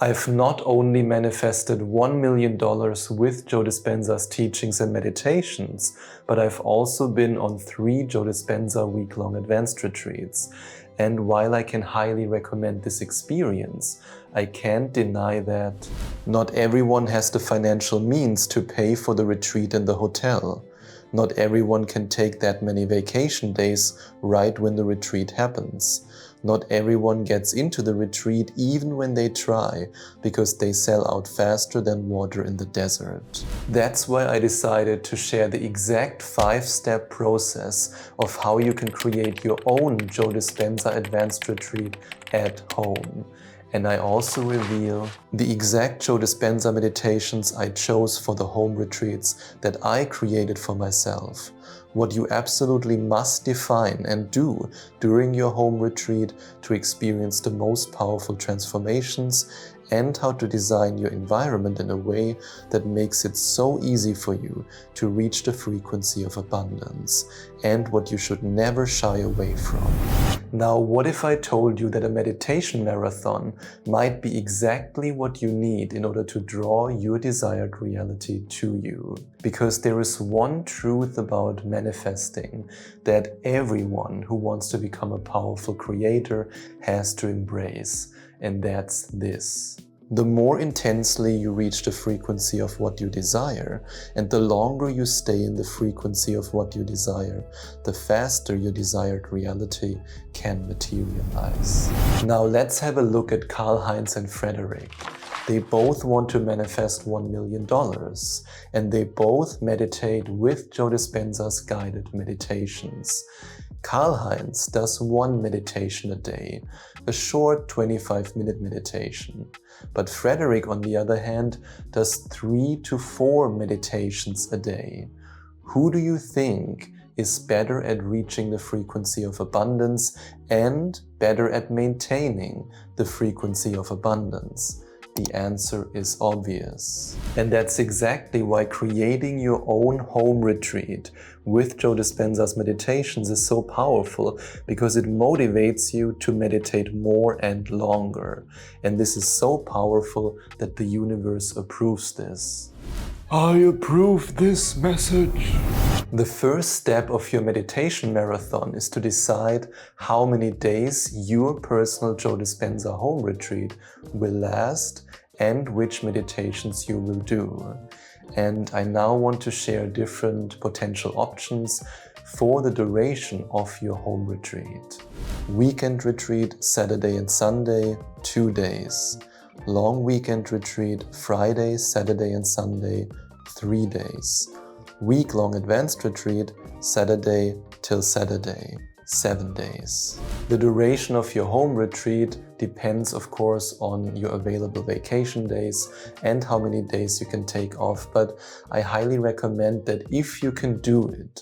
I've not only manifested $1 million with Joe Dispenza's teachings and meditations, but I've also been on 3 Joe Dispenza week-long advanced retreats. And while I can highly recommend this experience, I can't deny that not everyone has the financial means to pay for the retreat and the hotel. Not everyone can take that many vacation days right when the retreat happens. Not everyone gets into the retreat even when they try, because they sell out faster than water in the desert. That's why I decided to share the exact 5-step process of how you can create your own Joe Dispenza advanced retreat at home. And I also reveal the exact Joe Dispenza meditations I chose for the home retreats that I created for myself. What you absolutely must define and do during your home retreat to experience the most powerful transformations, and how to design your environment in a way that makes it so easy for you to reach the frequency of abundance, and what you should never shy away from. Now, what if I told you that a meditation marathon might be exactly what you need in order to draw your desired reality to you? Because there is one truth about manifesting that everyone who wants to become a powerful creator has to embrace, and that's this. The more intensely you reach the frequency of what you desire, and the longer you stay in the frequency of what you desire, the faster your desired reality can materialize. Now let's have a look at Karl-Heinz and Frederick. They both want to manifest $1 million, and they both meditate with Joe Dispenza's guided meditations. Karl-Heinz does 1 meditation a day, a short 25-minute meditation. But Frederick, on the other hand, does 3 to 4 meditations a day. Who do you think is better at reaching the frequency of abundance and better at maintaining the frequency of abundance? The answer is obvious. And that's exactly why creating your own home retreat with Joe Dispenza's meditations is so powerful, because it motivates you to meditate more and longer. And this is so powerful that the universe approves this. I approve this message. The first step of your meditation marathon is to decide how many days your personal Joe Dispenza home retreat will last and which meditations you will do. And I now want to share different potential options for the duration of your home retreat. Weekend retreat, Saturday and Sunday, 2 days. Long weekend retreat, Friday, Saturday and Sunday, 3 days. Week-long advanced retreat, Saturday till Saturday, 7 days. The duration of your home retreat depends, of course, on your available vacation days and how many days you can take off, but I highly recommend that if you can do it,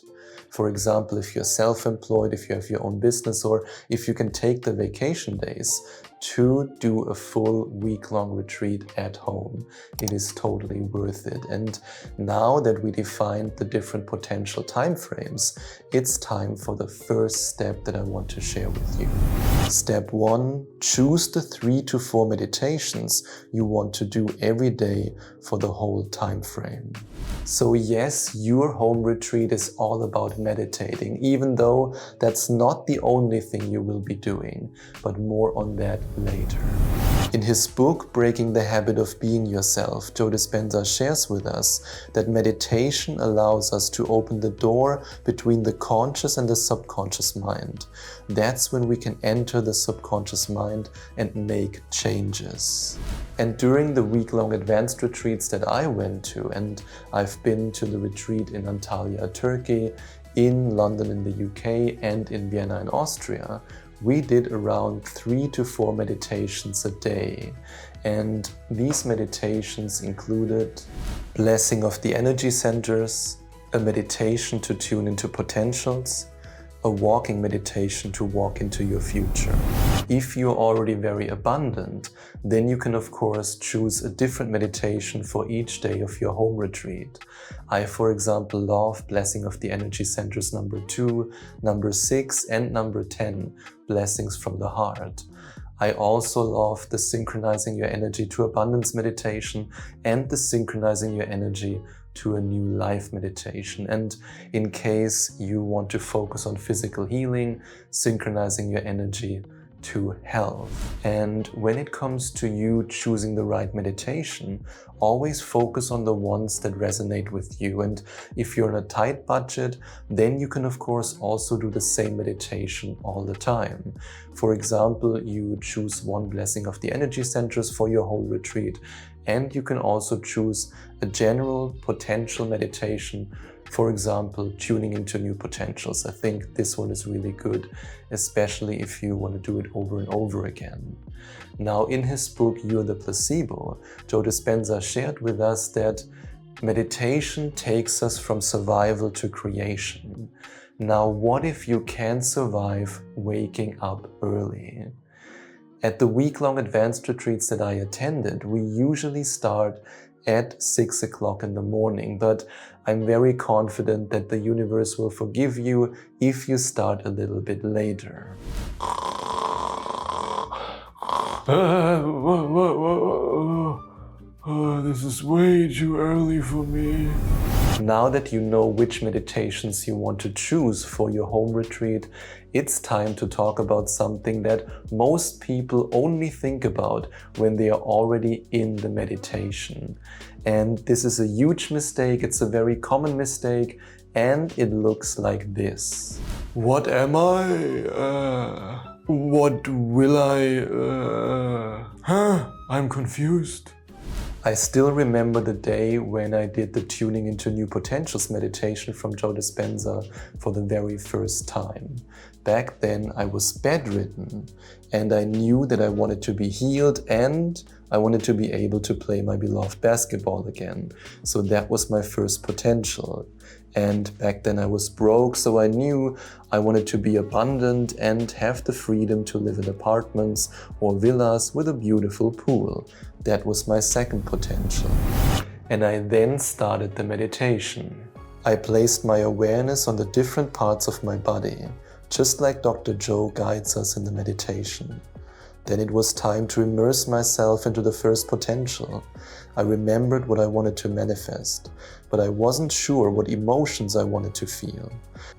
for example, if you're self-employed, if you have your own business, or if you can take the vacation days, to do a full week-long retreat at home. It is totally worth it. And now that we defined the different potential time frames, it's time for the first step that I want to share with you. Step 1, choose the 3 to 4 meditations you want to do every day for the whole time frame. So yes, your home retreat is all about meditating, even though that's not the only thing you will be doing, but more on that later. In his book, Breaking the Habit of Being Yourself, Joe Dispenza shares with us that meditation allows us to open the door between the conscious and the subconscious mind. That's when we can enter the subconscious mind and make changes. And during the week-long advanced retreats that I went to, and I've been to the retreat in Antalya, Turkey, in London in the UK, and in Vienna in Austria, we did around 3 to 4 meditations a day. And these meditations included blessing of the energy centers, a meditation to tune into potentials, a walking meditation to walk into your future. If you're already very abundant, then you can of course choose a different meditation for each day of your home retreat. I, for example, love Blessing of the Energy Centers number 2, number 6 and number 10, Blessings from the Heart. I also love the synchronizing your energy to abundance meditation and the synchronizing your energy to a new life meditation. And in case you want to focus on physical healing, synchronizing your energy to health. And when it comes to you choosing the right meditation, always focus on the ones that resonate with you. And if you're on a tight budget, then you can of course also do the same meditation all the time. For example, you choose one blessing of the energy centers for your whole retreat, and you can also choose a general potential meditation. For example, tuning into new potentials. I think this one is really good, especially if you want to do it over and over again. Now, in his book, You're the Placebo, Joe Dispenza shared with us that meditation takes us from survival to creation. Now, what if you can survive waking up early? At the week-long advanced retreats that I attended, we usually start at 6 o'clock in the morning, but I'm very confident that the universe will forgive you if you start a little bit later. This is way too early for me. Now that you know which meditations you want to choose for your home retreat, it's time to talk about something that most people only think about when they are already in the meditation. And this is a huge mistake, it's a very common mistake, and it looks like this. What am I? What will I? I'm confused. I still remember the day when I did the Tuning into New Potentials meditation from Joe Dispenza for the very first time. Back then I was bedridden and I knew that I wanted to be healed and I wanted to be able to play my beloved basketball again. So that was my first potential. And back then I was broke, so I knew I wanted to be abundant and have the freedom to live in apartments or villas with a beautiful pool. That was my second potential. And I then started the meditation. I placed my awareness on the different parts of my body, just like Dr. Joe guides us in the meditation. Then it was time to immerse myself into the first potential. I remembered what I wanted to manifest, but I wasn't sure what emotions I wanted to feel.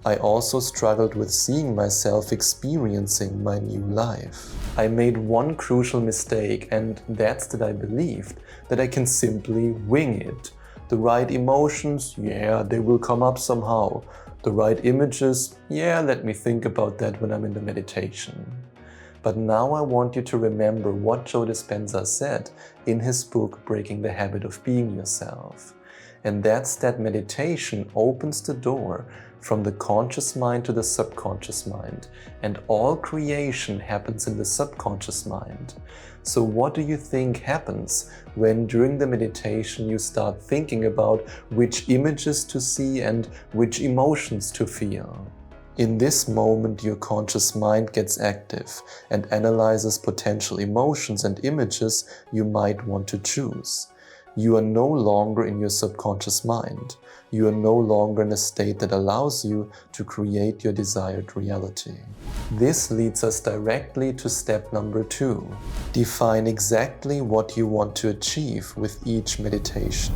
I also struggled with seeing myself experiencing my new life. I made one crucial mistake, and that's that I believed that I can simply wing it. The right emotions, yeah, they will come up somehow. The right images, yeah, let me think about that when I'm in the meditation. But now I want you to remember what Joe Dispenza said in his book, Breaking the Habit of Being Yourself. And that's that meditation opens the door from the conscious mind to the subconscious mind. And all creation happens in the subconscious mind. So what do you think happens when during the meditation you start thinking about which images to see and which emotions to feel? In this moment, your conscious mind gets active and analyzes potential emotions and images you might want to choose. You are no longer in your subconscious mind. You are no longer in a state that allows you to create your desired reality. This leads us directly to step number 2. Define exactly what you want to achieve with each meditation.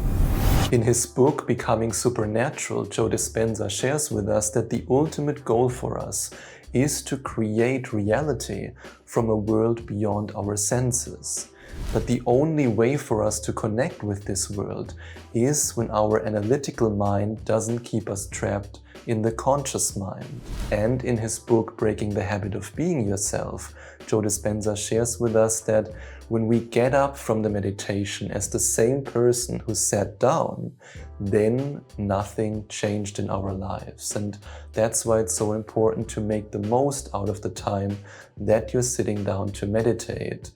In his book, Becoming Supernatural, Joe Dispenza shares with us that the ultimate goal for us is to create reality from a world beyond our senses. But the only way for us to connect with this world is when our analytical mind doesn't keep us trapped in the conscious mind. And in his book, Breaking the Habit of Being Yourself, Joe Dispenza shares with us that when we get up from the meditation as the same person who sat down, then nothing changed in our lives. And that's why it's so important to make the most out of the time that you're sitting down to meditate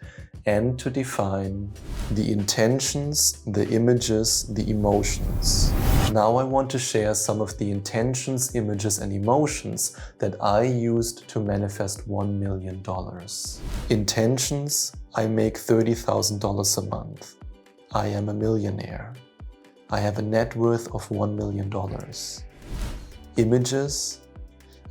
and to define the intentions, the images, the emotions. Now I want to share some of the intentions, images, and emotions that I used to manifest $1 million. Intentions: I make $30,000 a month. I am a millionaire. I have a net worth of $1 million. Images: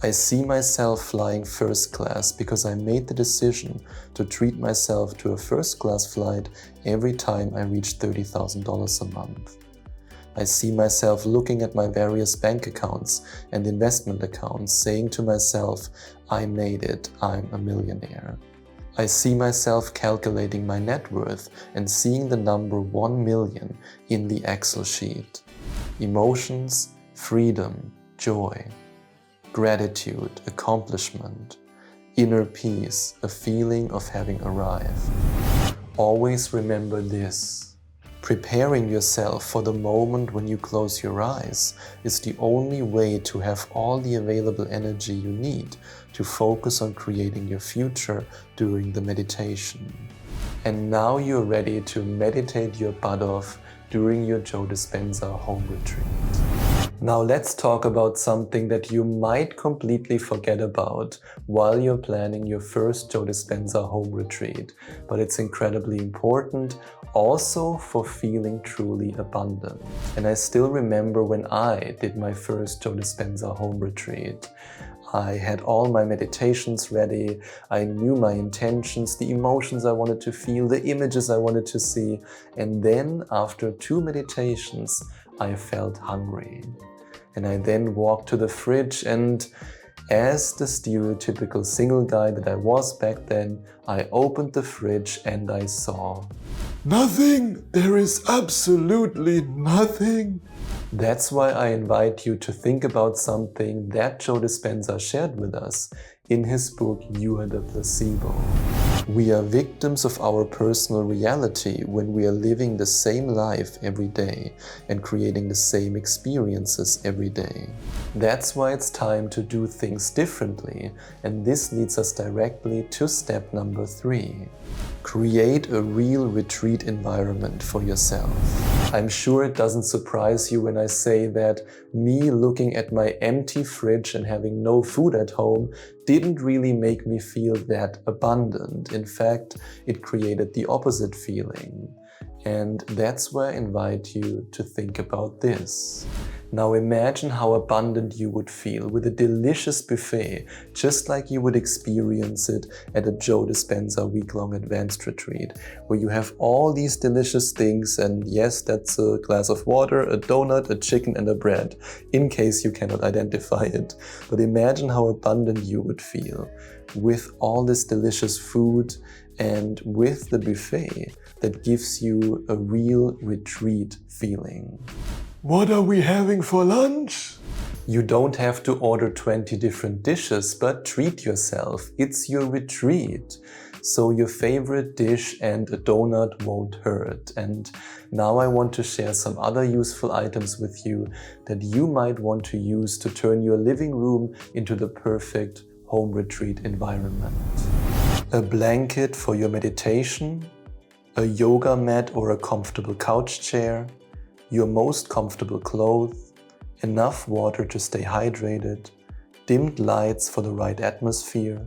I see myself flying first class because I made the decision to treat myself to a first class flight every time I reach $30,000 a month. I see myself looking at my various bank accounts and investment accounts, saying to myself, I made it, I'm a millionaire. I see myself calculating my net worth and seeing the number 1 million in the Excel sheet. Emotions, freedom, joy, gratitude, accomplishment, inner peace, a feeling of having arrived. Always remember this. Preparing yourself for the moment when you close your eyes is the only way to have all the available energy you need to focus on creating your future during the meditation. And now you're ready to meditate your butt off during your Joe Dispenza home retreat. Now let's talk about something that you might completely forget about while you're planning your first Joe Dispenza home retreat, but it's incredibly important also for feeling truly abundant. And I still remember when I did my first Joe Dispenza home retreat. I had all my meditations ready, I knew my intentions, the emotions I wanted to feel, the images I wanted to see, and then after 2 meditations, I felt hungry. And I then walked to the fridge and as the stereotypical single guy that I was back then, I opened the fridge and I saw Nothing! There is absolutely nothing! That's why I invite you to think about something that Joe Dispenza shared with us in his book, You Are the Placebo. We are victims of our personal reality when we are living the same life every day and creating the same experiences every day. That's why it's time to do things differently, and this leads us directly to step number 3. Create a real retreat environment for yourself. I'm sure it doesn't surprise you when I say that me looking at my empty fridge and having no food at home didn't really make me feel that abundant. In fact, it created the opposite feeling. And that's why I invite you to think about this. Now imagine how abundant you would feel with a delicious buffet, just like you would experience it at a Joe Dispenza week-long advanced retreat, where you have all these delicious things, and yes, that's a glass of water, a donut, a chicken, and a bread, in case you cannot identify it. But imagine how abundant you would feel with all this delicious food and with the buffet that gives you a real retreat feeling. What are we having for lunch? You don't have to order 20 different dishes, but treat yourself. It's your retreat. So your favorite dish and a donut won't hurt. And now I want to share some other useful items with you that you might want to use to turn your living room into the perfect home retreat environment. A blanket for your meditation, a yoga mat or a comfortable couch chair, your most comfortable clothes, enough water to stay hydrated, dimmed lights for the right atmosphere,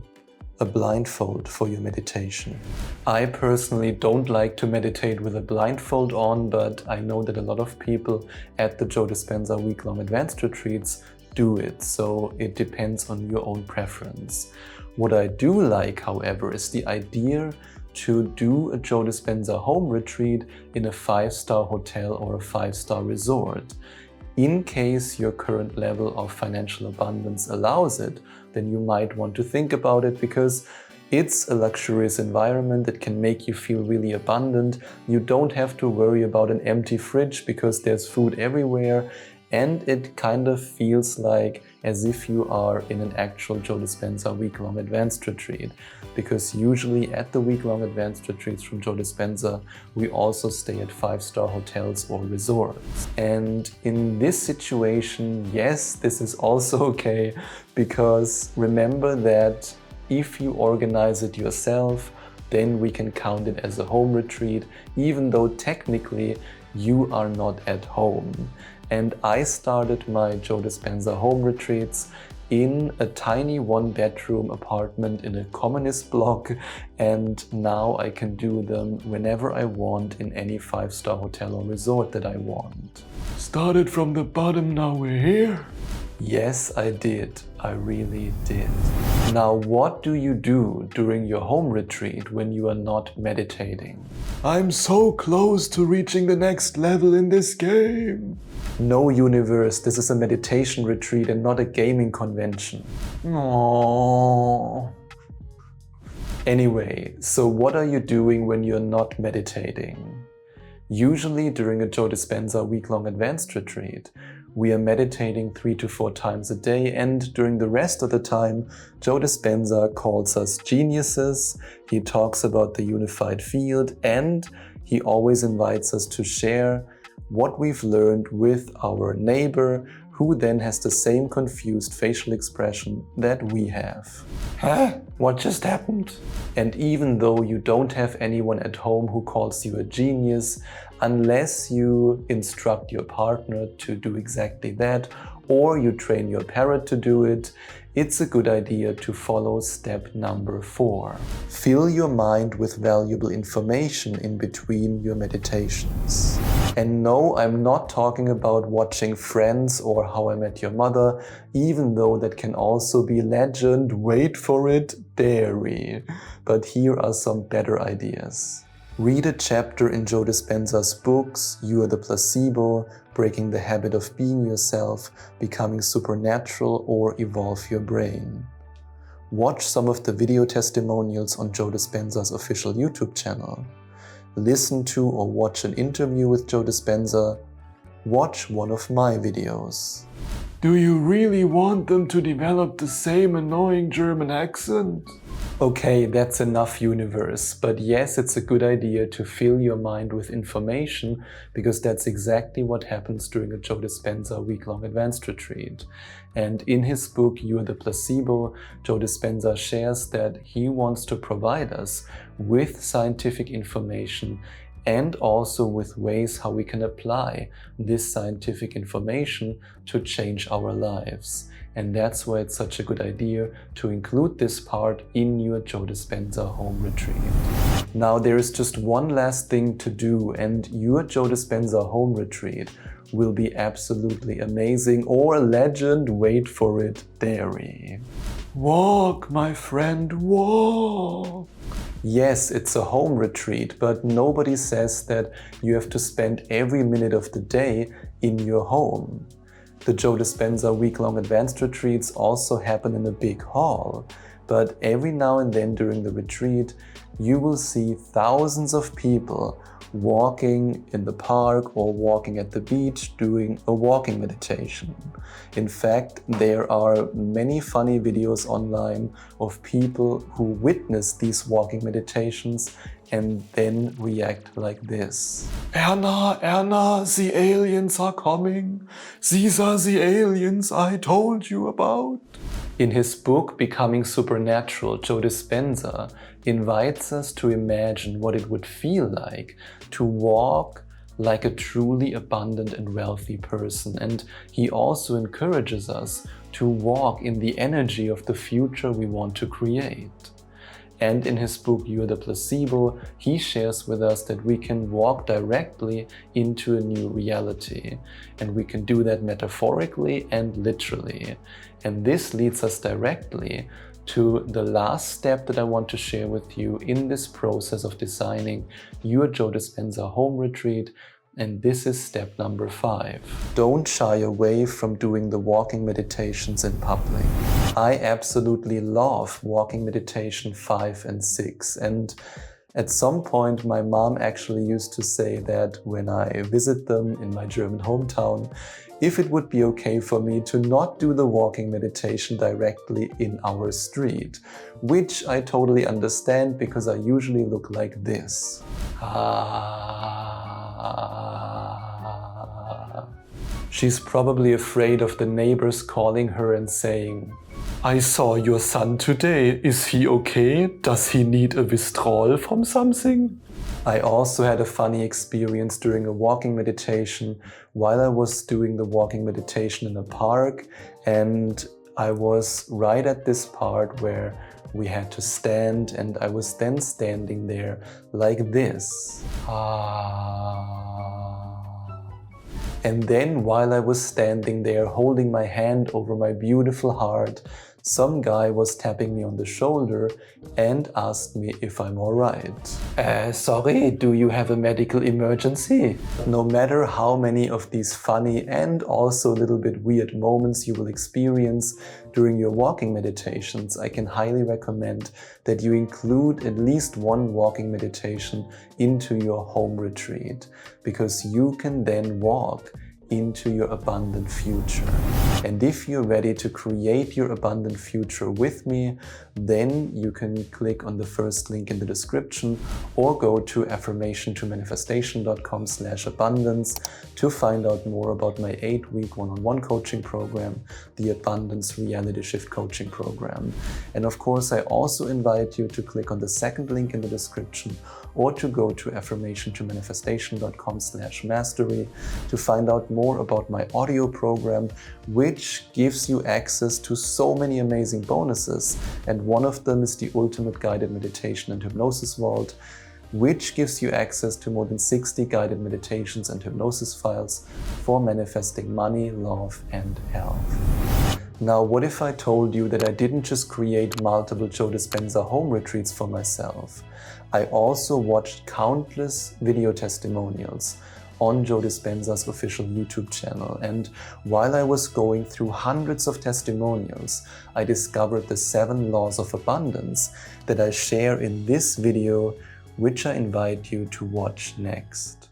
a blindfold for your meditation. I personally don't like to meditate with a blindfold on, but I know that a lot of people at the Joe Dispenza week-long advanced retreats do it, so it depends on your own preference. What I do like, however, is the idea to do a Joe Dispenza home retreat in a 5-star hotel or a 5-star resort. In case your current level of financial abundance allows it, then you might want to think about it because it's a luxurious environment that can make you feel really abundant. You don't have to worry about an empty fridge because there's food everywhere. And it kind of feels like as if you are in an actual Joe Dispenza week-long advanced retreat. Because usually at the week-long advanced retreats from Joe Dispenza, we also stay at 5-star hotels or resorts. And in this situation, yes, this is also okay, because remember that if you organize it yourself, then we can count it as a home retreat, even though technically you are not at home. And I started my Joe Dispenza home retreats in a tiny 1-bedroom apartment in a communist block, and now I can do them whenever I want in any 5-star hotel or resort that I want. Started from the bottom, now we're here. Yes, I did. I really did. Now, what do you do during your home retreat when you are not meditating? I'm so close to reaching the next level in this game. No, universe, this is a meditation retreat and not a gaming convention. Aww. Anyway, so what are you doing when you're not meditating? Usually during a Joe Dispenza week-long advanced retreat, we are meditating 3 to 4 times a day, and during the rest of the time, Joe Dispenza calls us geniuses, he talks about the unified field, and he always invites us to share what we've learned with our neighbor, who then has the same confused facial expression that we have. Huh? What just happened? And even though you don't have anyone at home who calls you a genius, unless you instruct your partner to do exactly that, or you train your parrot to do it, it's a good idea to follow step number 4. Fill your mind with valuable information in between your meditations. And no, I'm not talking about watching Friends or How I Met Your Mother, even though that can also be legend, wait for it, dairy. But here are some better ideas. Read a chapter in Joe Dispenza's books, You Are the Placebo, Breaking the Habit of Being Yourself, Becoming Supernatural, or Evolve Your Brain. Watch some of the video testimonials on Joe Dispenza's official YouTube channel. Listen to or watch an interview with Joe Dispenza. Watch one of my videos. Do you really want them to develop the same annoying German accent? Okay, that's enough, universe. But yes, it's a good idea to fill your mind with information, because that's exactly what happens during a Joe Dispenza week-long advanced retreat. And in his book, You Are the Placebo, Joe Dispenza shares that he wants to provide us with scientific information and also with ways how we can apply this scientific information to change our lives. And that's why it's such a good idea to include this part in your Joe Dispenza home retreat. Now there is just one last thing to do, and your Joe Dispenza home retreat will be absolutely amazing, or legend, wait for it, dairy. Walk, my friend, walk. Yes, it's a home retreat, but nobody says that you have to spend every minute of the day in your home. The Joe Dispenza week-long advanced retreats also happen in a big hall, but every now and then during the retreat, you will see thousands of people walking in the park or walking at the beach doing a walking meditation. In fact, there are many funny videos online of people who witness these walking meditations and then react like this. Erna, Erna, the aliens are coming. These are the aliens I told you about. In his book, Becoming Supernatural, Joe Dispenza invites us to imagine what it would feel like to walk like a truly abundant and wealthy person. And he also encourages us to walk in the energy of the future we want to create. And in his book, You Are the Placebo, he shares with us that we can walk directly into a new reality. And we can do that metaphorically and literally. And this leads us directly to the last step that I want to share with you in this process of designing your Joe Dispenza home retreat. And this is step number 5. Don't shy away from doing the walking meditations in public. I absolutely love walking meditation 5 and 6. And at some point, my mom actually used to say that when I visit them in my German hometown, if it would be okay for me to not do the walking meditation directly in our street, which I totally understand because I usually look like this. She's probably afraid of the neighbors calling her and saying, "I saw your son today. Is he okay? Does he need a withdrawal from something?" I also had a funny experience during a walking meditation while I was doing the walking meditation in a park, and I was right at this part where we had to stand, and I was then standing there like this. And then while I was standing there holding my hand over my beautiful heart, some guy was tapping me on the shoulder and asked me if I'm alright. Sorry, do you have a medical emergency? No matter how many of these funny and also a little bit weird moments you will experience during your walking meditations, I can highly recommend that you include at least one walking meditation into your home retreat, because you can then walk into your abundant future. And if you're ready to create your abundant future with me, then you can click on the first link in the description or go to affirmationtomanifestation.com/abundance to find out more about my 8-week one-on-one coaching program, the Abundance Reality Shift Coaching Program. And of course, I also invite you to click on the second link in the description or to go to affirmationtomanifestation.com/mastery to find out more about my audio program, which gives you access to so many amazing bonuses. And one of them is the Ultimate Guided Meditation and Hypnosis Vault, which gives you access to more than 60 guided meditations and hypnosis files for manifesting money, love, and health. Now, what if I told you that I didn't just create multiple Joe Dispenza home retreats for myself? I also watched countless video testimonials on Joe Dispenza's official YouTube channel. And while I was going through hundreds of testimonials, I discovered the 7 laws of abundance that I share in this video, which I invite you to watch next.